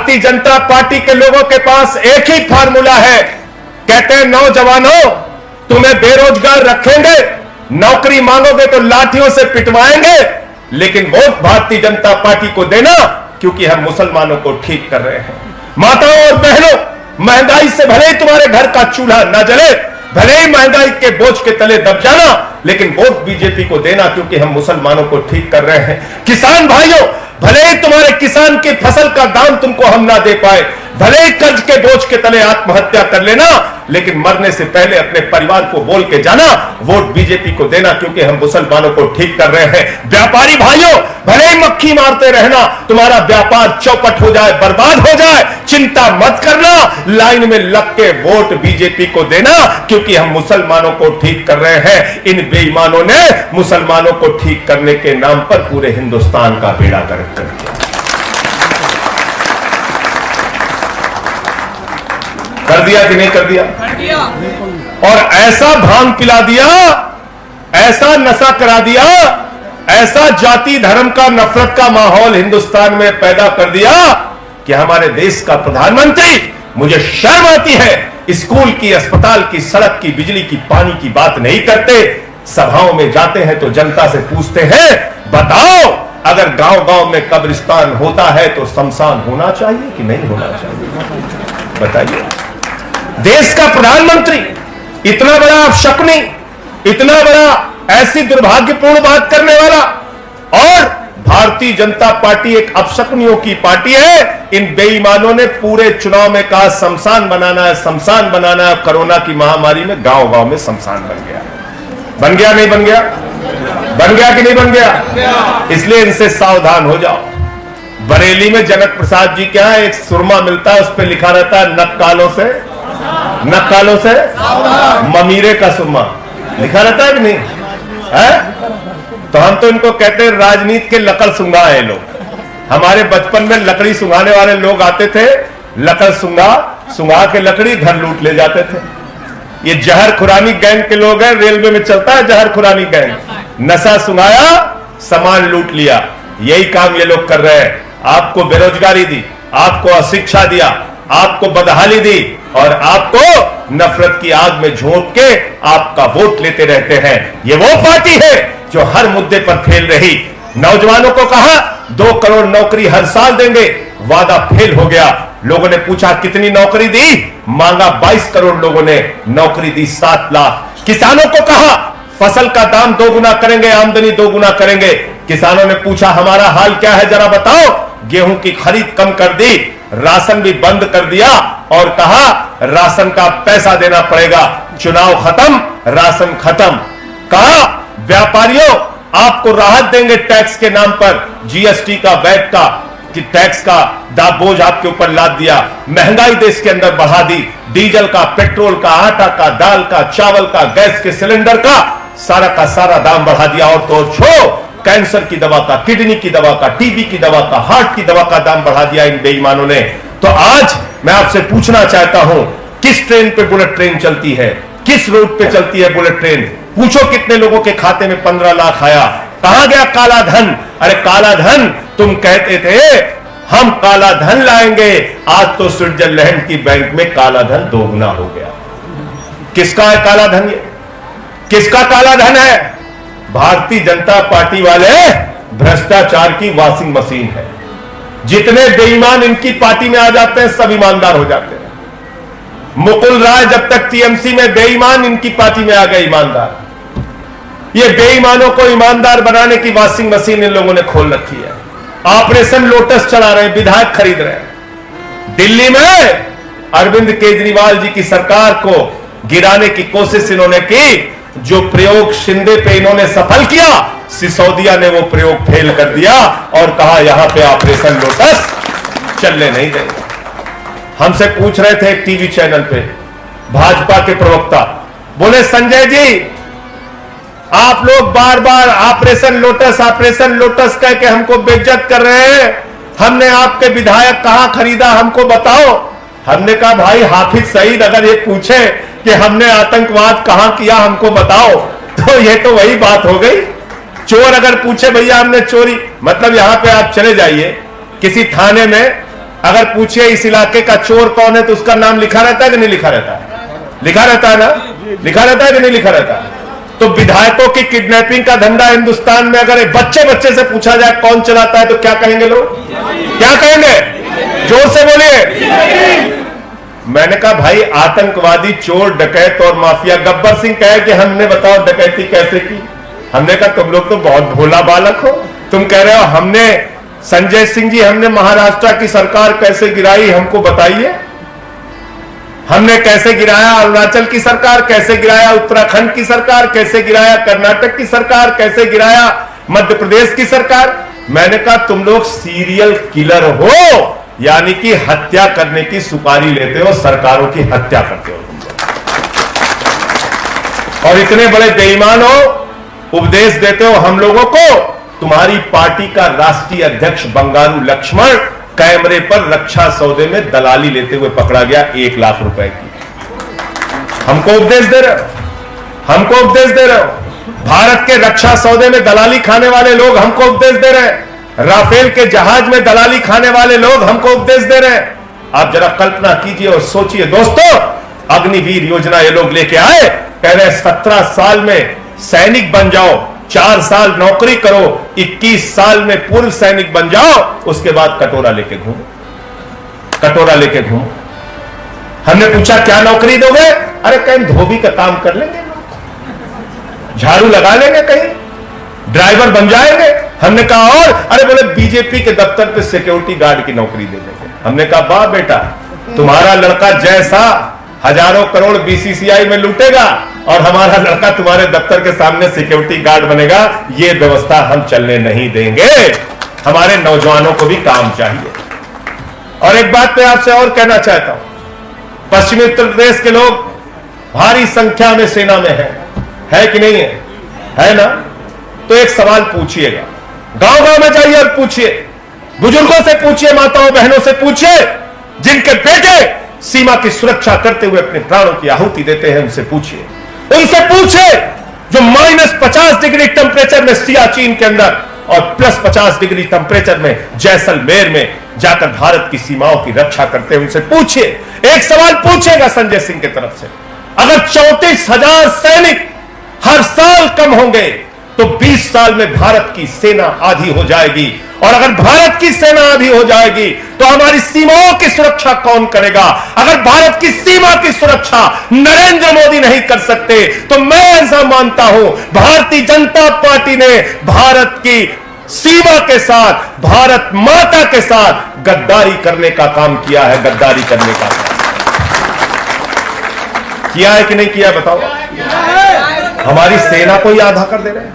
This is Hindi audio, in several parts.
भारतीय जनता पार्टी के लोगों के पास एक ही फार्मूला है। कहते हैं नौजवानों, तुम्हें बेरोजगार रखेंगे, नौकरी मांगोगे तो लाठियों से पिटवाएंगे, लेकिन वोट भारतीय जनता पार्टी को देना, क्योंकि हम मुसलमानों को ठीक कर रहे हैं। माताओं और बहनों, महंगाई से भले ही तुम्हारे घर का चूल्हा न जले, भले ही महंगाई के बोझ के तले दब जाना, लेकिन वोट बीजेपी को देना, क्योंकि हम मुसलमानों को ठीक कर रहे हैं। किसान भाइयों, भले ही तुम्हारे किसान की फसल का दाम तुमको हम ना दे पाए, भले ही कर्ज के बोझ के तले आत्महत्या कर लेना, लेकिन मरने से पहले अपने परिवार को बोल के जाना, वोट बीजेपी को देना, क्योंकि हम मुसलमानों को ठीक कर रहे हैं। व्यापारी भाइयों, भले ही मक्खी मारते रहना, तुम्हारा व्यापार चौपट हो जाए, बर्बाद हो जाए, चिंता मत करना, लाइन में लग के वोट बीजेपी को देना, क्योंकि हम मुसलमानों को ठीक कर रहे हैं। इन बेईमानों ने मुसलमानों को ठीक करने के नाम पर पूरे हिंदुस्तान का बेड़ा गर्क कर दिया। कर दिया कि नहीं कर दिया? कर दिया। और ऐसा भांग पिला दिया, ऐसा नशा करा दिया, ऐसा जाति धर्म का नफरत का माहौल हिंदुस्तान में पैदा कर दिया कि हमारे देश का प्रधानमंत्री, मुझे शर्म आती है, स्कूल की, अस्पताल की, सड़क की, बिजली की, पानी की बात नहीं करते। सभाओं में जाते हैं तो जनता से पूछते हैं, बताओ अगर गांव गांव में कब्रिस्तान होता है तो शमशान होना चाहिए कि नहीं होना चाहिए? बताइए। देश का प्रधानमंत्री इतना बड़ा अपशकुनी, इतना बड़ा ऐसी दुर्भाग्यपूर्ण बात करने वाला, और भारतीय जनता पार्टी एक अपशकुनियों की पार्टी है। इन बेईमानों ने पूरे चुनाव में कहा शमशान बनाना है, शमशान बनाना है। कोरोना की महामारी में गांव गांव में शमशान बन गया। बन गया नहीं बन गया? बन गया कि नहीं बन गया? इसलिए इनसे सावधान हो जाओ। बरेली में जनक प्रसाद जी के यहां एक सुरमा मिलता है, उस पर लिखा रहता है नक्कालों से ममीरे का सुरमा, लिखा रहता है कि नहीं है? तो हम तो इनको कहते हैं राजनीति के लकड़ सुंगा है लोग। हमारे बचपन में लकड़ी सुंगाने वाले लोग आते थे, लकड़ सुंगा के लकड़ी घर लूट ले जाते थे। ये जहर खुरानी गैंग के लोग हैं, रेलवे में चलता है जहर खुरानी गैंग। नशा सुंगाया, सामान लूट लिया, यही काम ये लोग कर रहे हैं। आपको बेरोजगारी दी, आपको अशिक्षा दिया, आपको बदहाली दी, और आपको नफरत की आग में झोंक के आपका वोट लेते रहते हैं। ये वो पार्टी है जो हर मुद्दे पर फेल रही। नौजवानों को कहा 2 करोड़ नौकरी हर साल देंगे, वादा फेल हो गया। लोगों ने पूछा कितनी नौकरी दी, मांगा 22 करोड़ लोगों ने, नौकरी दी 7 लाख। किसानों को कहा फसल का दाम 2 गुना करेंगे, आमदनी 2 गुना करेंगे। किसानों ने पूछा हमारा हाल क्या है जरा बताओ, गेहूं की खरीद कम कर दी, राशन भी बंद कर दिया, और कहा राशन का पैसा देना पड़ेगा। चुनाव खत्म, राशन खत्म। कहा व्यापारियों आपको राहत देंगे टैक्स के नाम पर, जीएसटी का, वैट का, कि टैक्स का बोझ आपके ऊपर लाद दिया। महंगाई देश के अंदर बढ़ा दी, डीजल का, पेट्रोल का, आटा का, दाल का, चावल का, गैस के सिलेंडर का सारा दाम बढ़ा दिया। और तो छोड़ो, कैंसर की दवा का, किडनी की दवा का, टीबी की दवा का, हार्ट की दवा का दाम बढ़ा दिया इन बेईमानों ने। तो आज मैं आपसे पूछना चाहता हूं, किस ट्रेन पे बुलेट ट्रेन चलती है, किस रूट पे चलती है बुलेट ट्रेन? पूछो कितने लोगों के खाते में 15 लाख आया? कहां गया काला धन? अरे काला धन, तुम कहते थे हम काला धन लाएंगे, आज तो स्विट्जरलैंड की बैंक में काला धन 2 गुना हो गया। किसका है काला धन? ये किसका काला धन है? भारतीय जनता पार्टी वाले भ्रष्टाचार की वॉशिंग मशीन है। जितने बेईमान इनकी पार्टी में आ जाते हैं सब ईमानदार हो जाते हैं। मुकुल राय जब तक टीएमसी में बेईमान, इनकी पार्टी में आ गए ईमानदार। ये बेईमानों को ईमानदार बनाने की वॉशिंग मशीन इन लोगों ने खोल रखी है। ऑपरेशन लोटस चला रहे हैं, विधायक खरीद रहे हैं। दिल्ली में अरविंद केजरीवाल जी की सरकार को गिराने की कोशिश इन्होंने की। जो प्रयोग शिंदे पे इन्होंने सफल किया, सिसोदिया ने वो प्रयोग फेल कर दिया और कहा यहां पे ऑपरेशन लोटस चलने नहीं देंगे। हमसे पूछ रहे थे एक टीवी चैनल पे भाजपा के प्रवक्ता, बोले संजय जी आप लोग बार बार ऑपरेशन लोटस कह के हमको बेइज्जत कर रहे हैं, हमने आपके विधायक कहां खरीदा हमको बताओ। हमने कहा भाई हाफिज सईद अगर ये पूछे कि हमने आतंकवाद कहां किया हमको बताओ, तो ये तो वही बात हो गई। चोर अगर पूछे भैया हमने चोरी, मतलब यहां पे आप चले जाइए किसी थाने में अगर पूछिए इस इलाके का चोर कौन है तो उसका नाम लिखा रहता है कि नहीं लिखा रहता है? लिखा रहता है ना? लिखा रहता है कि नहीं लिखा रहता है? तो विधायकों की किडनैपिंग का धंधा हिंदुस्तान में अगर बच्चे बच्चे से पूछा जाए कौन चलाता है तो क्या कहेंगे लोग? क्या कहेंगे? जोर से बोलिए। मैंने कहा भाई आतंकवादी, चोर, डकैत और माफिया। गब्बर सिंह कहे कि हमने बताओ डकैती कैसे की। हमने कहा तुम लोग तो बहुत भोला बालक हो, तुम कह रहे हो हमने, संजय सिंह जी हमने महाराष्ट्र की सरकार कैसे गिराई हमको बताइए। हमने कैसे गिराया अरुणाचल की सरकार, कैसे गिराया उत्तराखंड की सरकार, कैसे गिराया कर्नाटक की सरकार, कैसे गिराया मध्य प्रदेश की सरकार। मैंने कहा तुम लोग सीरियल किलर हो, यानी कि हत्या करने की सुपारी लेते हो, सरकारों की हत्या करते हो तुम लोग, और इतने बड़े बेईमान हो, उपदेश देते हो हम लोगों को। तुम्हारी पार्टी का राष्ट्रीय अध्यक्ष बंगारू लक्ष्मण कैमरे पर रक्षा सौदे में दलाली लेते हुए पकड़ा गया 1 लाख रुपए की। हमको उपदेश दे रहे हो, हमको उपदेश दे रहे हो। भारत के रक्षा सौदे में दलाली खाने वाले लोग हमको उपदेश दे रहे हैं। राफेल के जहाज में दलाली खाने वाले लोग हमको उपदेश दे रहे हैं। आप जरा कल्पना कीजिए और सोचिए दोस्तों, अग्निवीर योजना ये लोग लेके आए, कह रहे 17 साल में सैनिक बन जाओ, 4 साल नौकरी करो, 21 साल में पूर्व सैनिक बन जाओ, उसके बाद कटोरा लेके घूमो, कटोरा लेके घूमो। हमने पूछा क्या नौकरी दोगे? अरे कहीं धोबी का काम कर लेंगे, झाड़ू लगा लेंगे, कहीं ड्राइवर बन जाएंगे। हमने कहा और? अरे बोले बीजेपी के दफ्तर पे सिक्योरिटी गार्ड की नौकरी दे देंगे। हमने कहा वाह बेटा, तुम्हारा लड़का जैसा हजारों करोड़ बीसीसीआई में लूटेगा और हमारा लड़का तुम्हारे दफ्तर के सामने सिक्योरिटी गार्ड बनेगा, ये व्यवस्था हम चलने नहीं देंगे। हमारे नौजवानों को भी काम चाहिए। और एक बात मैं आपसे और कहना चाहता हूं, पश्चिमी उत्तर प्रदेश के लोग भारी संख्या में सेना में है कि नहीं है ना? तो एक सवाल पूछिएगा, गांव गांव में जाइए और पूछिए, बुजुर्गों से पूछिए, माताओं बहनों से पूछिए, जिनके बेटे सीमा की सुरक्षा करते हुए अपने प्राणों की आहुति देते हैं, उनसे पूछिए, उनसे पूछिए जो -50 डिग्री टेम्परेचर में सियाचिन के अंदर और +50 डिग्री टेम्परेचर में जैसलमेर में जाकर भारत की सीमाओं की रक्षा करते हैं, उनसे पूछिए। एक सवाल पूछेगा संजय सिंह की तरफ से, अगर 34,000 सैनिक हर साल कम होंगे तो 20 साल में भारत की सेना आधी हो जाएगी, और अगर भारत की सेना आधी हो जाएगी तो हमारी सीमाओं की सुरक्षा कौन करेगा? अगर भारत की सीमा की सुरक्षा नरेंद्र मोदी नहीं कर सकते तो मैं ऐसा मानता हूं भारतीय जनता पार्टी ने भारत की सीमा के साथ, भारत माता के साथ गद्दारी करने का काम किया है। गद्दारी करने का काम किया है कि नहीं किया? बताओ। हमारी सेना को ही आधा कर दे रहे हैं,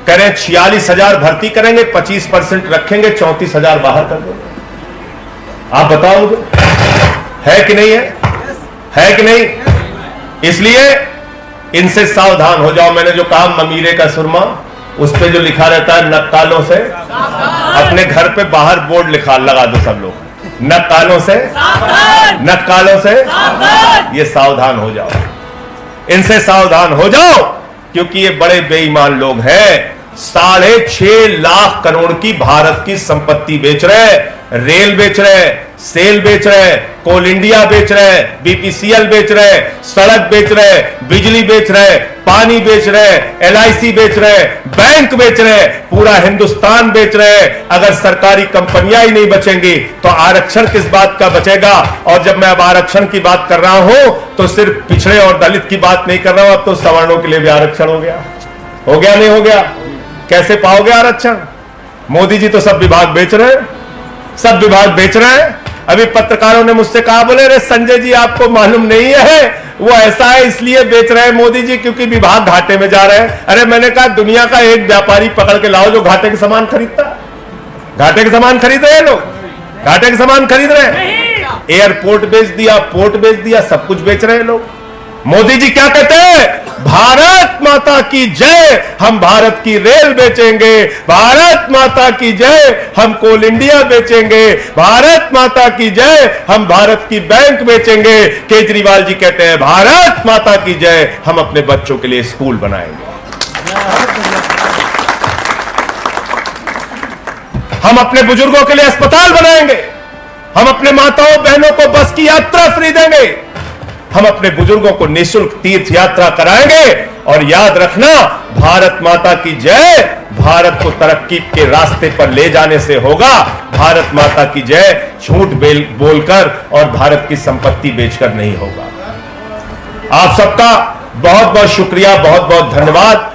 कह रहे हैं 46,000 भर्ती करेंगे, 25% रखेंगे, 34,000 बाहर कर देंगे। आप बताओ है कि नहीं है कि नहीं? इसलिए इनसे सावधान हो जाओ। मैंने जो कहा ममीरे का सुरमा, उस पर जो लिखा रहता है नक्कालों से, अपने घर पे बाहर बोर्ड लगा दो सब लोग, नक्कालों से, नक्कालों से ये सावधान हो जाओ, इनसे सावधान हो जाओ, क्योंकि ये बड़े बेईमान लोग हैं। 6.5 लाख करोड़ की भारत की संपत्ति बेच रहे, रेल बेच रहे, सेल बेच रहे, कोल इंडिया बेच रहे, बीपीसीएल बेच रहे, सड़क बेच रहे, बिजली बेच रहे, पानी बेच रहे, एलआईसी बेच रहे, बैंक बेच रहे, पूरा हिंदुस्तान बेच रहे। अगर सरकारी कंपनियां ही नहीं बचेंगी तो आरक्षण किस बात का बचेगा? और जब मैं अब आरक्षण की बात कर रहा हूं तो सिर्फ पिछड़े और दलित की बात नहीं कर रहा हूं, अब तो सवर्णों के लिए भी आरक्षण हो गया। हो गया नहीं हो गया? कैसे पाओगे आरक्षण? मोदी जी तो सब विभाग बेच रहे हैं, सब विभाग बेच रहे हैं। अभी पत्रकारों ने मुझसे कहा, बोले अरे संजय जी आपको मालूम नहीं है, वो ऐसा है इसलिए बेच रहे हैं मोदी जी क्योंकि विभाग घाटे में जा रहे हैं। अरे मैंने कहा दुनिया का एक व्यापारी पकड़ के लाओ जो घाटे के सामान खरीदता। घाटे के सामान खरीद रहे हैं लोग, घाटे के सामान खरीद रहे हैं। एयरपोर्ट बेच दिया, पोर्ट बेच दिया, सब कुछ बेच रहे हैं लोग। मोदी जी क्या कहते हैं? भारत माता की जय, हम भारत की रेल बेचेंगे, भारत माता की जय, हम कोल इंडिया बेचेंगे, भारत माता की जय, हम भारत की बैंक बेचेंगे। केजरीवाल जी कहते हैं भारत माता की जय, हम अपने बच्चों के लिए स्कूल बनाएंगे, हम अपने बुजुर्गों के लिए अस्पताल बनाएंगे, हम अपने माताओं बहनों को बस की यात्रा फ्री देंगे, हम अपने बुजुर्गों को निःशुल्क तीर्थ यात्रा कराएंगे। और याद रखना, भारत माता की जय भारत को तरक्की के रास्ते पर ले जाने से होगा। भारत माता की जय झूठ बोलकर और भारत की संपत्ति बेचकर नहीं होगा। आप सबका बहुत बहुत शुक्रिया, बहुत बहुत धन्यवाद।